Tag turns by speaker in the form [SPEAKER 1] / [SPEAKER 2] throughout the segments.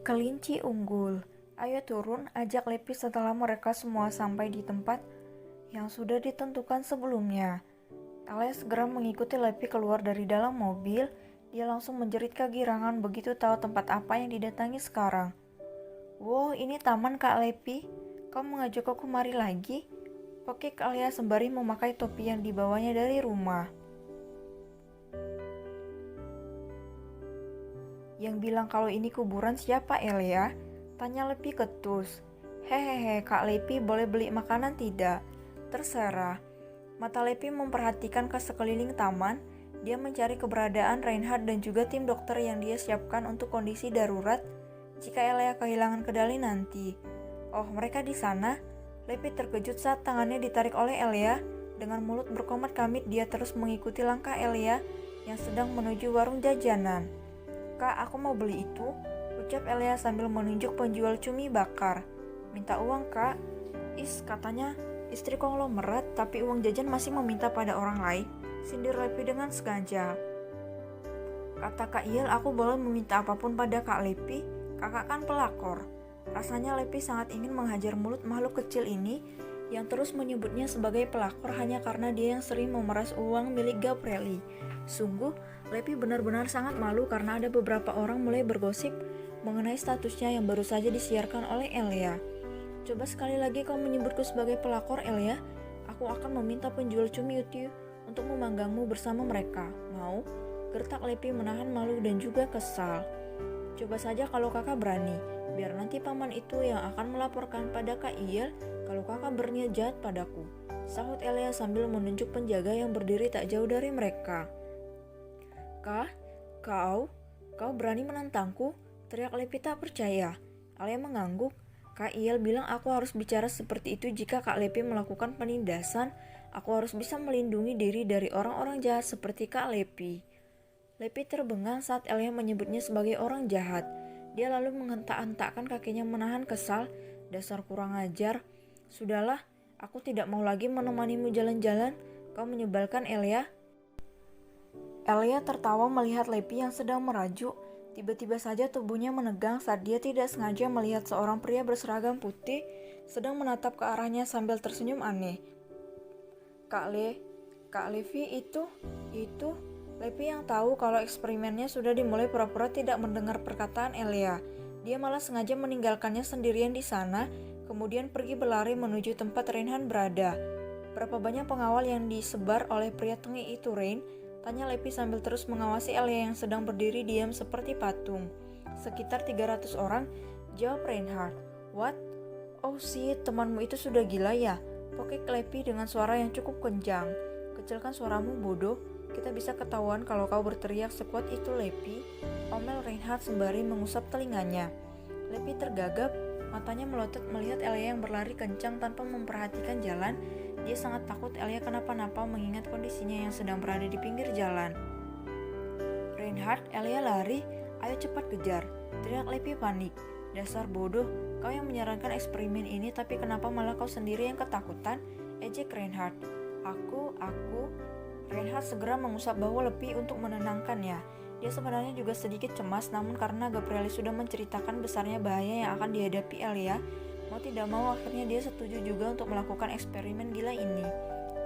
[SPEAKER 1] Kelinci unggul. Ayo turun, ajak Lepi setelah mereka semua sampai di tempat yang sudah ditentukan sebelumnya. Talia segera mengikuti Lepi keluar dari dalam mobil. Dia langsung menjerit kegirangan begitu tahu tempat apa yang didatangi sekarang. Wow, ini taman Kak Lepi. Kau mengajak aku kemari lagi? Pekik Alia sembari memakai topi yang dibawanya dari rumah. Yang bilang kalau ini kuburan siapa Elia? Tanya Lepi ketus. Hehehe, Kak Lepi boleh beli makanan tidak? Terserah. Mata Lepi memperhatikan ke sekeliling taman. Dia mencari keberadaan Reinhard dan juga tim dokter yang dia siapkan untuk kondisi darurat jika Elia kehilangan kendali nanti. Oh, mereka di sana? Lepi terkejut saat tangannya ditarik oleh Elia. Dengan mulut berkomat kamit dia terus mengikuti langkah Elia yang sedang menuju warung jajanan. Kak, aku mau beli itu, ucap Elia sambil menunjuk penjual cumi bakar. Minta uang, Kak. Katanya istri konglomerat, tapi uang jajan masih meminta pada orang lain, sindir Lepi dengan sengaja. Kata Kak Iel, aku boleh meminta apapun pada Kak Lepi, kakak kan pelakor. Rasanya Lepi sangat ingin menghajar mulut makhluk kecil ini, yang terus menyebutnya sebagai pelakor hanya karena dia yang sering memeras uang milik Gabrieli. Sungguh, Lepi benar-benar sangat malu karena ada beberapa orang mulai bergosip mengenai statusnya yang baru saja disiarkan oleh Elia. Coba sekali lagi kau menyebutku sebagai pelakor, Elia. Aku akan meminta penjual cumi itu untuk memanggangmu bersama mereka. Mau? Gertak Lepi menahan malu dan juga kesal. Coba saja kalau kakak berani. Biar nanti paman itu yang akan melaporkan pada Kak Iel kalau kakak berniat jahat padaku. Sahut Elia sambil menunjuk penjaga yang berdiri tak jauh dari mereka. Kah? Kau berani menantangku? Teriak Lepi tak percaya. Alia mengangguk. Kak Iel bilang aku harus bicara seperti itu jika Kak Lepi melakukan penindasan. Aku harus bisa melindungi diri dari orang-orang jahat seperti Kak Lepi. Lepi terbengang saat Elia menyebutnya sebagai orang jahat. Dia lalu menghentak-hentakkan kakinya menahan kesal. Dasar kurang ajar. Sudahlah, aku tidak mau lagi menemanimu jalan-jalan. Kau menyebalkan, Elia. Elia tertawa melihat Lepi yang sedang merajuk. Tiba-tiba saja tubuhnya menegang saat dia tidak sengaja melihat seorang pria berseragam putih sedang menatap ke arahnya sambil tersenyum aneh. Kak Levi itu Lepi yang tahu kalau eksperimennya sudah dimulai pura-pura tidak mendengar perkataan Elia. Dia malah sengaja meninggalkannya sendirian di sana, kemudian pergi berlari menuju tempat Reinhard berada. Berapa banyak pengawal yang disebar oleh pria tengil itu, Rein? Tanya Lepi sambil terus mengawasi Elia yang sedang berdiri diam seperti patung. Sekitar 300 orang, jawab Reinhard. What? Oh shit, temanmu itu sudah gila ya? Pokok Lepi dengan suara yang cukup kencang. Kecilkan suaramu bodoh, kita bisa ketahuan kalau kau berteriak sekuat itu Lepi. Omel Reinhard sembari mengusap telinganya. Lepi tergagap, matanya melotot melihat Elia yang berlari kencang tanpa memperhatikan jalan. Dia sangat takut Elia kenapa-napa mengingat kondisinya yang sedang berada di pinggir jalan. Reinhard, Elia lari, ayo cepat kejar, teriak Lepi panik. Dasar bodoh, kau yang menyarankan eksperimen ini tapi kenapa malah kau sendiri yang ketakutan? Ejek Reinhard. Aku. Reinhard segera mengusap bahu Lepi untuk menenangkannya. Dia sebenarnya juga sedikit cemas, namun karena Gabrieli sudah menceritakan besarnya bahaya yang akan dihadapi Elia, mau tidak mau akhirnya dia setuju juga untuk melakukan eksperimen gila ini.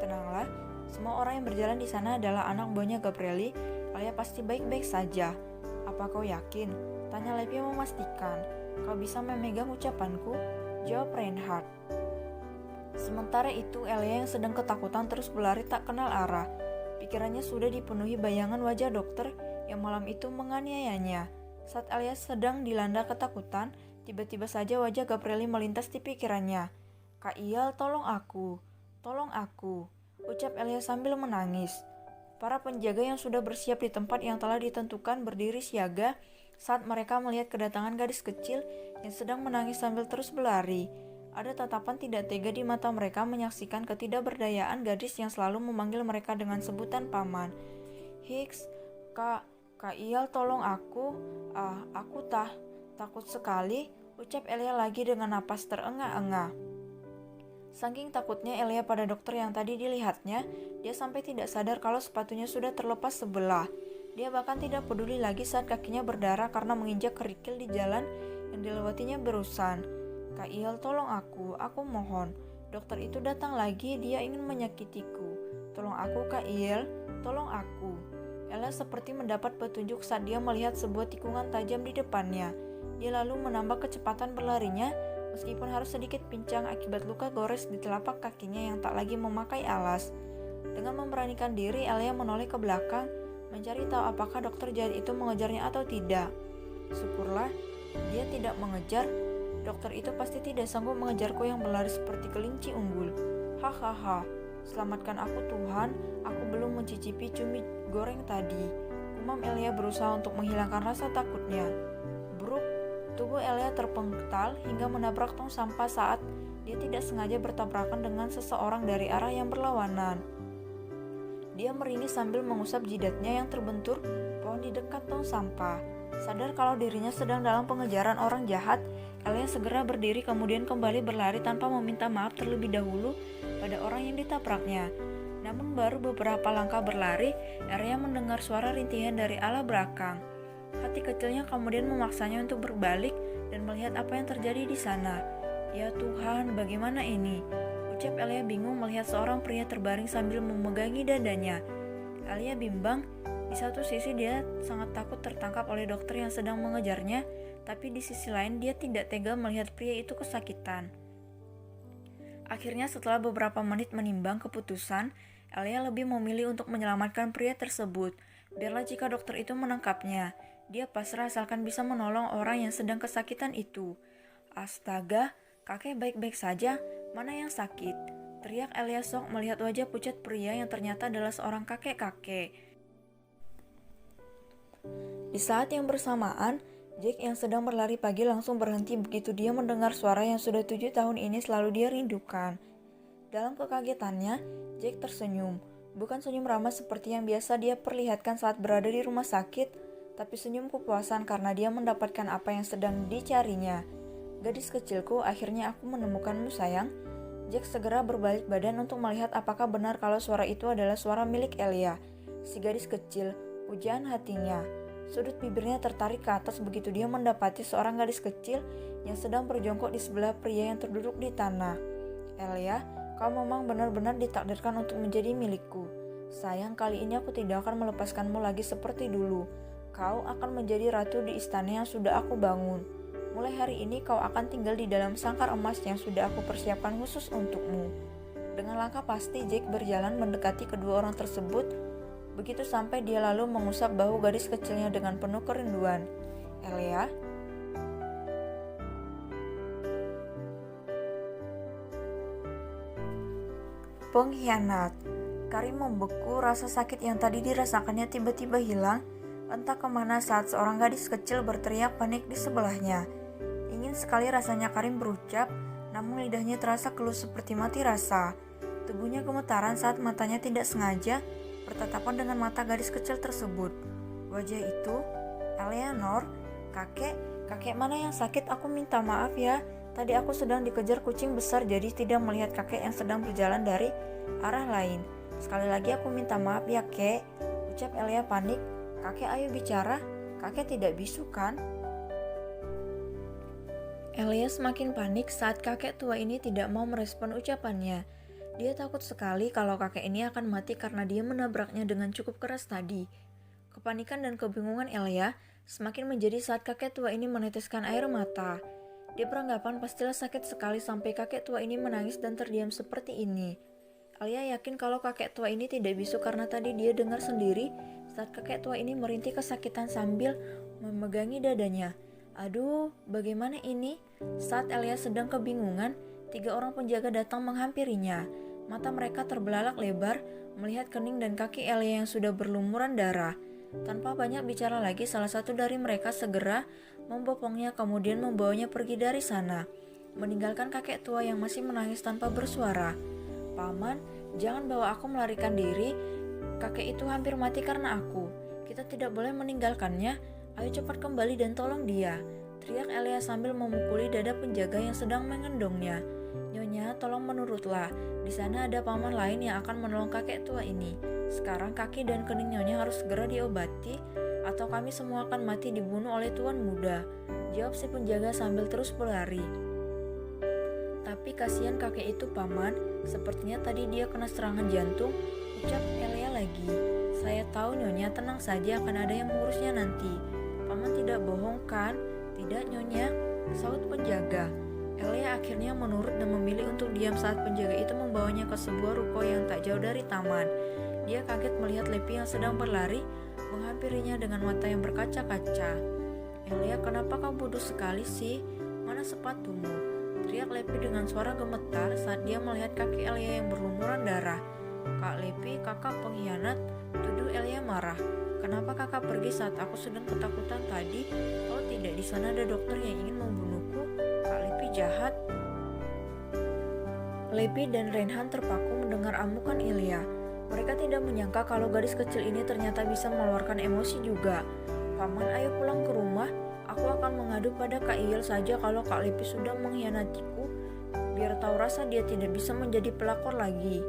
[SPEAKER 1] Tenanglah, semua orang yang berjalan di sana adalah anak buahnya Gabrieli. Elia pasti baik-baik saja. Apa kau yakin? Tanya Lepi memastikan. Kau bisa memegang ucapanku? Jawab Reinhard. Sementara itu Elia yang sedang ketakutan terus berlari tak kenal arah. Pikirannya sudah dipenuhi bayangan wajah dokter yang malam itu menganiayanya. Saat Elia sedang dilanda ketakutan, tiba-tiba saja wajah Gabrieli melintas di pikirannya. Kak Iel, tolong aku, ucap Elia sambil menangis. Para penjaga yang sudah bersiap di tempat yang telah ditentukan berdiri siaga saat mereka melihat kedatangan gadis kecil yang sedang menangis sambil terus berlari. Ada tatapan tidak tega di mata mereka menyaksikan ketidakberdayaan gadis yang selalu memanggil mereka dengan sebutan paman. Hicks, Kak Iel, tolong aku. Aku takut sekali, ucap Elia lagi dengan napas terengah-engah. Saking takutnya Elia pada dokter yang tadi dilihatnya, dia sampai tidak sadar kalau sepatunya sudah terlepas sebelah. Dia bahkan tidak peduli lagi saat kakinya berdarah karena menginjak kerikil di jalan yang dilewatinya berusan. Kak Il, tolong aku mohon. Dokter itu datang lagi, dia ingin menyakitiku. Tolong aku, Kak Il, tolong aku. Ella seperti mendapat petunjuk saat dia melihat sebuah tikungan tajam di depannya. Dia lalu menambah kecepatan berlarinya, meskipun harus sedikit pincang akibat luka gores di telapak kakinya yang tak lagi memakai alas. Dengan memberanikan diri, Elia menoleh ke belakang, mencari tahu apakah dokter jahat itu mengejarnya atau tidak. Syukurlah, dia tidak mengejar. Dokter itu pasti tidak sanggup mengejarku yang berlari seperti kelinci unggul. Hahaha, selamatkan aku Tuhan, aku belum mencicipi cumi goreng tadi. Gumam Elia berusaha untuk menghilangkan rasa takutnya. Bruk, tubuh Elia terpental hingga menabrak tong sampah saat dia tidak sengaja bertabrakan dengan seseorang dari arah yang berlawanan. Dia meringis sambil mengusap jidatnya yang terbentur pohon di dekat tong sampah. Sadar kalau dirinya sedang dalam pengejaran orang jahat, Elia segera berdiri kemudian kembali berlari tanpa meminta maaf terlebih dahulu pada orang yang ditabraknya. Namun baru beberapa langkah berlari, Elia mendengar suara rintihan dari arah belakang. Hati kecilnya kemudian memaksanya untuk berbalik dan melihat apa yang terjadi di sana. Ya Tuhan, bagaimana ini? Ucap Elia bingung melihat seorang pria terbaring sambil memegangi dadanya. Elia bimbang. Di satu sisi dia sangat takut tertangkap oleh dokter yang sedang mengejarnya, tapi di sisi lain dia tidak tega melihat pria itu kesakitan. Akhirnya setelah beberapa menit menimbang keputusan, Elia lebih memilih untuk menyelamatkan pria tersebut. Biarlah jika dokter itu menangkapnya, dia pasrah asalkan bisa menolong orang yang sedang kesakitan itu. Astaga, kakek baik-baik saja, mana yang sakit? Teriak Elia shock melihat wajah pucat pria yang ternyata adalah seorang kakek-kakek. Di saat yang bersamaan, Jack yang sedang berlari pagi langsung berhenti begitu dia mendengar suara yang sudah 7 tahun ini selalu dia rindukan. Dalam kekagetannya, Jack tersenyum. Bukan senyum ramah seperti yang biasa dia perlihatkan saat berada di rumah sakit, tapi senyum kepuasan karena dia mendapatkan apa yang sedang dicarinya. Gadis kecilku, akhirnya aku menemukanmu sayang. Jack segera berbalik badan untuk melihat apakah benar kalau suara itu adalah suara milik Elia. Si gadis kecil, pujaan hatinya. Sudut bibirnya tertarik ke atas begitu dia mendapati seorang gadis kecil yang sedang berjongkok di sebelah pria yang terduduk di tanah. Elia, kau memang benar-benar ditakdirkan untuk menjadi milikku. Sayang, kali ini aku tidak akan melepaskanmu lagi seperti dulu. Kau akan menjadi ratu di istana yang sudah aku bangun. Mulai hari ini kau akan tinggal di dalam sangkar emas yang sudah aku persiapkan khusus untukmu. Dengan langkah pasti Jack berjalan mendekati kedua orang tersebut. Begitu sampai dia lalu mengusap bahu gadis kecilnya dengan penuh kerinduan. Elia? Pengkhianat. Karim membeku, rasa sakit yang tadi dirasakannya tiba-tiba hilang. Entah kemana saat seorang gadis kecil berteriak panik di sebelahnya. Ingin sekali rasanya Karim berucap, namun lidahnya terasa keluh seperti mati rasa. Tubuhnya gemetaran saat matanya tidak sengaja bertatapan dengan mata gadis kecil tersebut. Wajah itu, Eleanor, kakek mana yang sakit? Aku minta maaf ya. Tadi aku sedang dikejar kucing besar jadi tidak melihat kakek yang sedang berjalan dari arah lain. Sekali lagi aku minta maaf ya kek, ucap Elia panik. Kakek ayo bicara, kakek tidak bisu kan? Elia semakin panik saat kakek tua ini tidak mau merespon ucapannya. Dia takut sekali kalau kakek ini akan mati karena dia menabraknya dengan cukup keras tadi. Kepanikan dan kebingungan Elia semakin menjadi saat kakek tua ini meneteskan air mata. Dia beranggapan pastilah sakit sekali sampai kakek tua ini menangis dan terdiam seperti ini. Elia yakin kalau kakek tua ini tidak bisu karena tadi dia dengar sendiri saat kakek tua ini merintih kesakitan sambil memegangi dadanya. Aduh, bagaimana ini? Saat Elia sedang kebingungan, 3 orang penjaga datang menghampirinya. Mata mereka terbelalak lebar melihat kening dan kaki Elia yang sudah berlumuran darah. Tanpa banyak bicara lagi, salah satu dari mereka segera membopongnya kemudian membawanya pergi dari sana, meninggalkan kakek tua yang masih menangis tanpa bersuara. Paman, jangan bawa aku melarikan diri. Kakek itu hampir mati karena aku. Kita tidak boleh meninggalkannya. Ayo cepat kembali dan tolong dia, teriak Elia sambil memukuli dada penjaga yang sedang mengendongnya. Nyonya, tolong menurutlah. Di sana ada paman lain yang akan menolong kakek tua ini. Sekarang kaki dan kening Nyonya harus segera diobati, atau kami semua akan mati dibunuh oleh tuan muda. jawab si penjaga sambil terus berlari. Tapi kasihan kakek itu, Paman. Sepertinya tadi dia kena serangan jantung, ucap Elia lagi. Saya tahu Nyonya, tenang saja, akan ada yang mengurusnya nanti. Paman tidak bohong kan? Tidak Nyonya, saut penjaga. Elia akhirnya menurut dan memilih untuk diam saat penjaga itu membawanya ke sebuah ruko yang tak jauh dari taman. Dia kaget melihat Lepi yang sedang berlari, menghampirinya dengan mata yang berkaca-kaca. Elia, kenapa kau bodoh sekali sih? Mana sepatumu? Teriak Lepi dengan suara gemetar saat dia melihat kaki Elia yang berlumuran darah. Kak Lepi, kakak pengkhianat, tuduh Elia marah. Kenapa kakak pergi saat aku sedang ketakutan tadi? Kalau tidak, di sana ada dokter yang ingin membunuhku. Kak Lepi jahat. Lepi dan Reinhan terpaku mendengar amukan Elia. Mereka tidak menyangka kalau gadis kecil ini ternyata bisa mengeluarkan emosi juga. Paman, ayo pulang ke rumah. Aku akan mengadu pada Kak Iyel saja kalau Kak Lepi sudah mengkhianatiku. Biar tahu rasa dia tidak bisa menjadi pelakor lagi.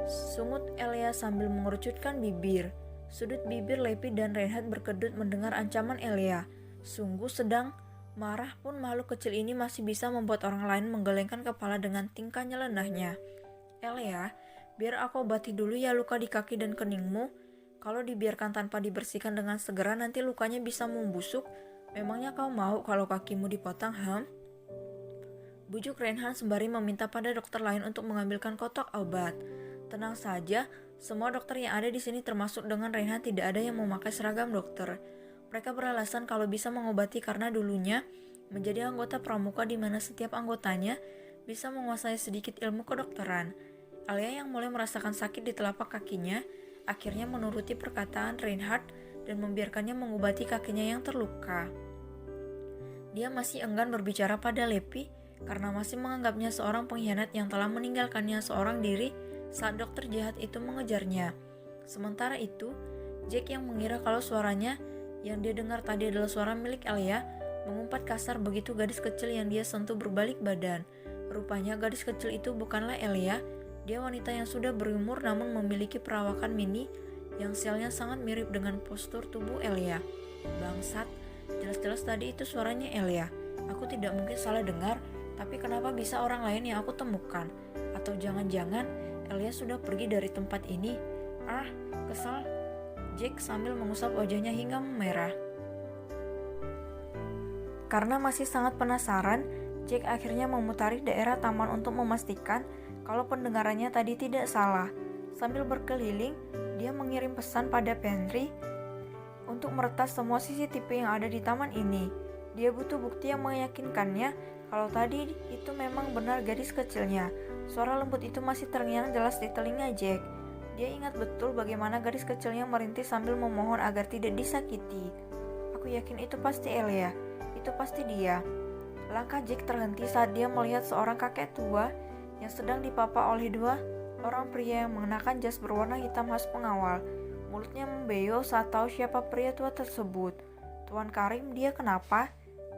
[SPEAKER 1] Sungut Elia sambil mengerucutkan bibir. Sudut bibir Lepi dan Reinhard berkedut mendengar ancaman Elia. Sungguh sedang marah pun makhluk kecil ini masih bisa membuat orang lain menggelengkan kepala dengan tingkah nyelenahnya. Elia, biar aku obati dulu ya luka di kaki dan keningmu. Kalau dibiarkan tanpa dibersihkan dengan segera nanti lukanya bisa membusuk. Memangnya kau mau kalau kakimu dipotong, Bujuk Reinhard sembari meminta pada dokter lain untuk mengambilkan kotak obat. Tenang saja, semua dokter yang ada di sini termasuk dengan Reinhard tidak ada yang memakai seragam dokter. Mereka beralasan kalau bisa mengobati karena dulunya menjadi anggota pramuka di mana setiap anggotanya bisa menguasai sedikit ilmu kedokteran. Alia yang mulai merasakan sakit di telapak kakinya akhirnya menuruti perkataan Reinhard dan membiarkannya mengobati kakinya yang terluka. Dia masih enggan berbicara pada Lepi karena masih menganggapnya seorang pengkhianat yang telah meninggalkannya seorang diri saat dokter jahat itu mengejarnya. Sementara itu, Jack yang mengira kalau suaranya yang dia dengar tadi adalah suara milik Elia, mengumpat kasar begitu gadis kecil yang dia sentuh berbalik badan. Rupanya gadis kecil itu bukanlah Elia, dia wanita yang sudah berumur namun memiliki perawakan mini yang sialnya sangat mirip dengan postur tubuh Elia. Bangsat, jelas-jelas tadi itu suaranya Elia. Aku tidak mungkin salah dengar, tapi kenapa bisa orang lain yang aku temukan? Atau jangan-jangan Elia sudah pergi dari tempat ini? Ah, kesal. Jack sambil mengusap wajahnya hingga memerah. Karena masih sangat penasaran, Jack akhirnya memutari daerah taman untuk memastikan kalau pendengarannya tadi tidak salah. Sambil berkeliling, dia mengirim pesan pada Penry untuk meretas semua CCTV yang ada di taman ini. Dia butuh bukti yang meyakinkannya kalau tadi itu memang benar gadis kecilnya. Suara lembut itu masih terngiang jelas di telinga Jack. Dia ingat betul bagaimana gadis kecilnya merintih sambil memohon agar tidak disakiti. Aku yakin itu pasti Elia. Itu pasti dia. Langkah Jack terhenti saat dia melihat seorang kakek tua yang sedang dipapa oleh dua orang pria yang mengenakan jas berwarna hitam khas pengawal. Mulutnya membeo saat tahu siapa pria tua tersebut. Tuan Karim, dia kenapa?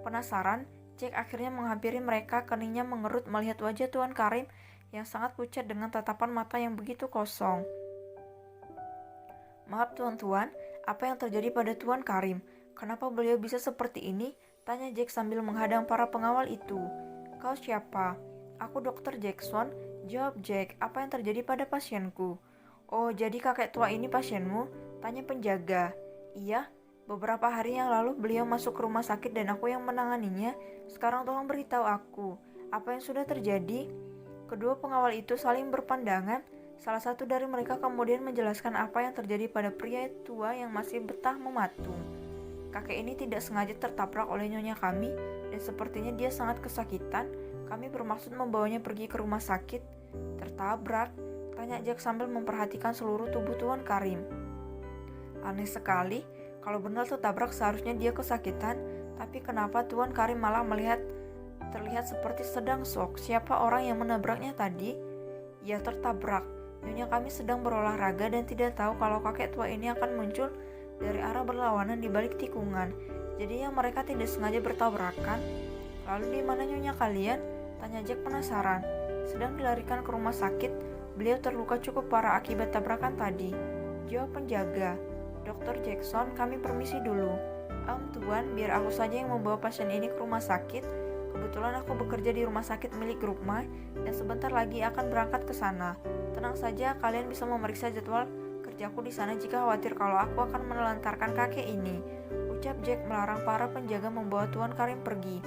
[SPEAKER 1] Penasaran, Jack akhirnya menghampiri mereka, keningnya mengerut melihat wajah Tuan Karim yang sangat pucat dengan tatapan mata yang begitu kosong. Maaf tuan-tuan, apa yang terjadi pada Tuan Karim? Kenapa beliau bisa seperti ini? Tanya Jack sambil menghadang para pengawal itu. Kau siapa? Aku Dr. Jackson, jawab Jack. Apa yang terjadi pada pasienku? Oh, jadi kakek tua ini pasienmu? Tanya penjaga. Iya, beberapa hari yang lalu beliau masuk ke rumah sakit dan aku yang menanganinya. Sekarang tolong beritahu aku, apa yang sudah terjadi? Kedua pengawal itu saling berpandangan. Salah satu dari mereka kemudian menjelaskan apa yang terjadi pada pria tua yang masih betah mematung. Kakek ini tidak sengaja tertabrak oleh nyonya kami dan sepertinya dia sangat kesakitan. Kami bermaksud membawanya pergi ke rumah sakit. Tertabrak? Tanya Jack sambil memperhatikan seluruh tubuh Tuan Karim. Aneh sekali, kalau benar tertabrak seharusnya dia kesakitan, tapi kenapa Tuan Karim malah terlihat seperti sedang shock? Siapa orang yang menabraknya tadi? Ya, tertabrak. Nyonya kami sedang berolahraga dan tidak tahu kalau kakek tua ini akan muncul dari arah berlawanan di balik tikungan. Jadi ya mereka tidak sengaja bertabrakan. Lalu di mana nyonya kalian? Tanya Jack penasaran. Sedang dilarikan ke rumah sakit. Beliau terluka cukup parah akibat tabrakan tadi. Jawab penjaga. Dr. Jackson, kami permisi dulu. Tuan, biar aku saja yang membawa pasien ini ke rumah sakit. Kebetulan aku bekerja di rumah sakit milik Grupma dan sebentar lagi akan berangkat ke sana. Tenang saja, kalian bisa memeriksa jadwal kerjaku di sana jika khawatir kalau aku akan menelantarkan kakek ini. Ucap Jack melarang para penjaga membawa Tuan Karim pergi.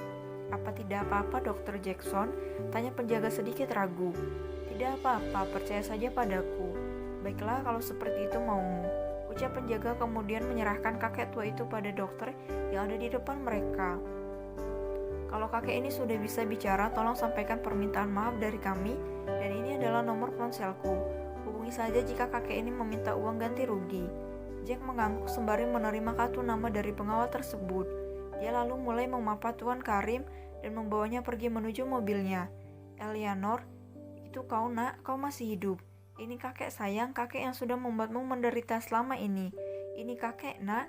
[SPEAKER 1] Apa tidak apa-apa, Dr. Jackson? Tanya penjaga sedikit ragu. Tidak apa-apa, percaya saja padaku. Baiklah, kalau seperti itu maumu. Ucap penjaga kemudian menyerahkan kakek tua itu pada dokter yang ada di depan mereka. Kalau kakek ini sudah bisa bicara, tolong sampaikan permintaan maaf dari kami, dan ini adalah nomor ponselku. Hubungi saja jika kakek ini meminta uang ganti rugi. Jack mengangguk sembari menerima kartu nama dari pengawal tersebut. Dia lalu mulai memapa Tuan Karim dan membawanya pergi menuju mobilnya. Eleanor, itu kau nak, kau masih hidup. Ini kakek sayang, kakek yang sudah membuatmu menderita selama ini. Ini kakek nak.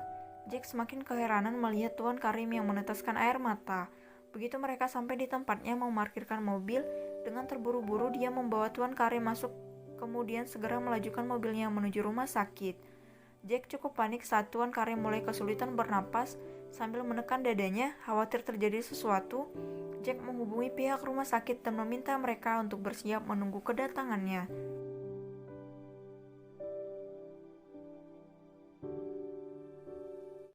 [SPEAKER 1] Jack semakin keheranan melihat Tuan Karim yang menetaskan air mata. Begitu mereka sampai di tempatnya memarkirkan mobil, dengan terburu-buru dia membawa Tuan Karim masuk, kemudian segera melajukan mobilnya menuju rumah sakit. Jack cukup panik saat Tuan Karim mulai kesulitan bernapas. Sambil menekan dadanya, khawatir terjadi sesuatu, Jack menghubungi pihak rumah sakit dan meminta mereka untuk bersiap menunggu kedatangannya.